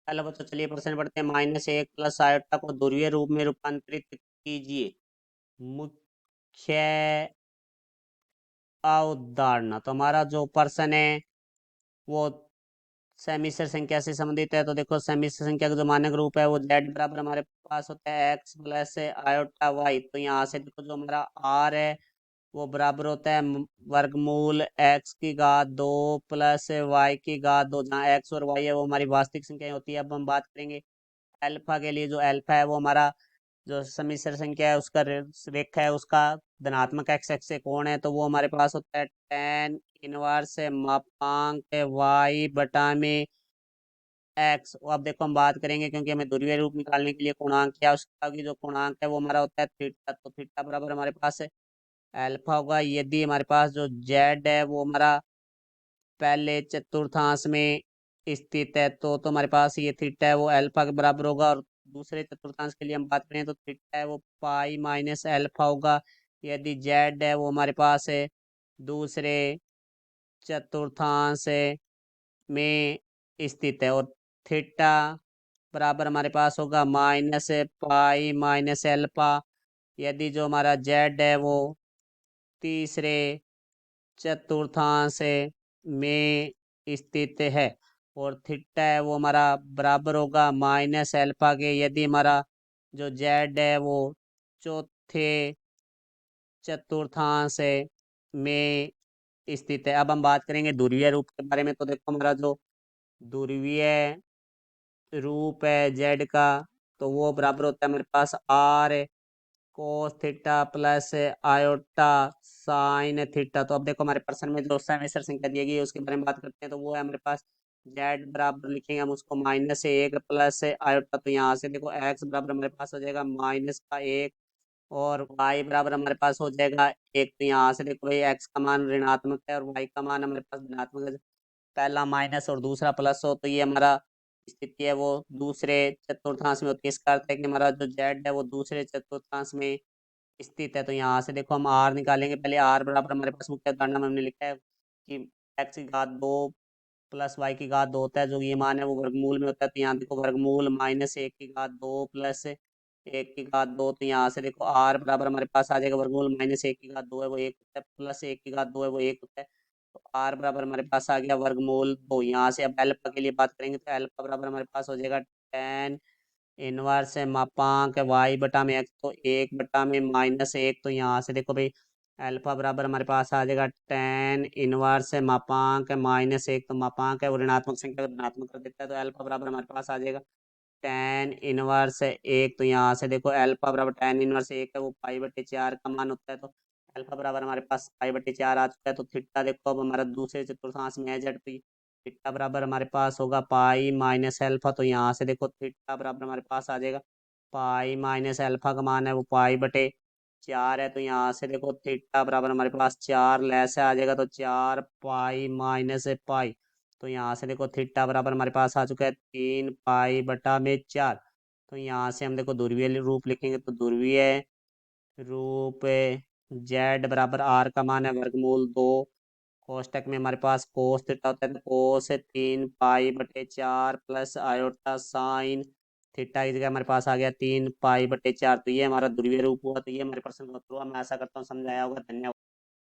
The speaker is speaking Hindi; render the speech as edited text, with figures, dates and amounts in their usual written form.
हेलो बच्चों, चलिए प्रश्न पढ़ते हैं। -1 प्लस आयोटा को ध्रुवीय रूप में रूपांतरित कीजिए। मुख्य अवधारणा। तो हमारा जो प्रश्न है वो सेमिस्टर संख्या से संबंधित है। तो देखो, सेमिस्टर संख्या का जो मानक रूप है वो z बराबर हमारे पास होता है x प्लस आयोटा y। तो यहाँ से देखो, जो हमारा r है वो बराबर होता है वर्गमूल x की घात 2 प्लस y की घात 2, जहाँ x और y है वो हमारी वास्तविक संख्याएं होती है। अब हम बात करेंगे अल्फा के लिए। जो अल्फा है वो हमारा जो समिश्र संख्या है उसका रेखा है, उसका धनात्मक एक्स एक्स से कोण है। तो वो हमारे पास होता है tan इनवर्स मापांक y बटा में एक्स। अब देखो, हम बात करेंगे क्योंकि हमें ध्रुवीय रूप निकालने के लिए पूर्णांक क्या उसका की जो पूर्णांक है वो हमारा होता है थीटा। तो थीटा बराबर हमारे पास है अल्फा होगा। यदि हमारे पास जो जेड है वो हमारा पहले चतुर्थांश में स्थित है तो हमारे पास ये थीटा है वो अल्फा के बराबर होगा। और दूसरे चतुर्थांश के लिए हम बात करें तो थीटा है वो पाई माइनस अल्फा होगा। यदि जेड है वो हमारे पास है दूसरे चतुर्थांश में स्थित है, और थीटा बराबर हमारे पास होगा माइनस पाई माइनस अल्फा। यदि जो हमारा जेड है वो तीसरे चतुर्थांश में स्थित है, और थीटा है वो हमारा बराबर होगा माइनस अल्फा के। यदि हमारा जो जेड है वो चौथे चतुर्थांश में स्थित है। अब हम बात करेंगे ध्रुवीय रूप के बारे में। तो देखो, हमारा जो ध्रुवीय रूप है जेड का तो वो बराबर होता है हमारे पास R cos theta plus iota sine theta. तो अब देखो, हमारे प्रश्न में जो सेमेस्टर संख्या दी गई है उसके बारे में बात करते हैं। तो वो है हमारे पास जेड बराबर लिखेंगे हम उसको -1 प्लस आयोटा। तो यहाँ से देखो, एक्स बराबर हमारे पास हो जाएगा -1 और y बराबर हमारे पास हो जाएगा 1। तो यहाँ से देखो भाई, x का मान ऋणात्मक है और y का मान हमारे पास धनात्मक है। पहला माइनस और दूसरा प्लस हो तो ये हमारा स्थिति है वो दूसरे चतुर्थांश में होती है। इसका अर्थ है कि हमारा जो z है वो दूसरे चतुर्थांश में स्थित है। तो यहाँ से देखो, हम r निकालेंगे। पहले r बराबर हमारे पास मुख्य अवधारणा में हमने लिखा है कि x की घात 2 प्लस y की घात 2 होता है। जो ये मान है वो वर्गमूल में होता है। तो यहाँ देखो, वर्गमूल -1 की घात 2 प्लस 1 की घात 2। तो यहाँ से देखो, r बराबर हमारे पास आ जाएगा वर्गमूल -1 की घात 2 है वो 1 होता है, प्लस 1 की घात 2 है वो 1 होता है। तो r बराबर हमारे पास आ गया वर्गमूल 2। यहाँ से अब अल्फा के लिए बात करेंगे तो अल्फा बराबर हमारे पास हो जाएगा tan इनवर्स है मापांक y बटा में x। तो 1 बटा में -1। तो यहाँ से देखो भाई, अल्फा बराबर हमारे पास आ जाएगा tan इनवर्स है मापांक -1। तो मापांक है वो ऋणात्मक संख्या को धनात्मक कर देता है। तो अल्फा बराबर हमारे पास आ जाएगा tan इनवर्स 1। तो यहाँ से देखो, अल्फा बराबर tan इनवर्स 1 है वो पाई/4 का मान होता है। तो अल्फा बराबर हमारे पास पाई/4 आ चुका है। तो थीटा देखो, अब हमारा दूसरे चतुर्थांश में है जेड। तो थीटा बराबर हमारे पास होगा पाई माइनस अल्फा। तो यहाँ से देखो, थीटा बराबर हमारे पास आ जाएगा पाई माइनस अल्फा का मान है वो पाई/4 है। तो यहाँ से देखो, थीटा बराबर हमारे पास 4 लैस आ जाएगा। तो 4 पाई माइनस पाई। तो यहाँ से देखो, थीटा बराबर हमारे पास आ चुका है 3 पाई बटा में 4। तो यहाँ से हम देखो ध्रुवीय रूप लिखेंगे। तो ध्रुवीय रूप जेड बराबर आर का मान है वर्गमूल 2। कोष्टक में हमारे पास कोस थीटा होता है। तो कोस 3 पाई/4 प्लस आयोटा साइन थीटा की जगह हमारे पास आ गया 3 पाई/4। तो ये हमारा ध्रुवीय रूप हुआ। तो ये हमारे प्रश्न का उत्तर हुआ। मैं आशा करता हूँ समझ आया होगा। धन्यवाद।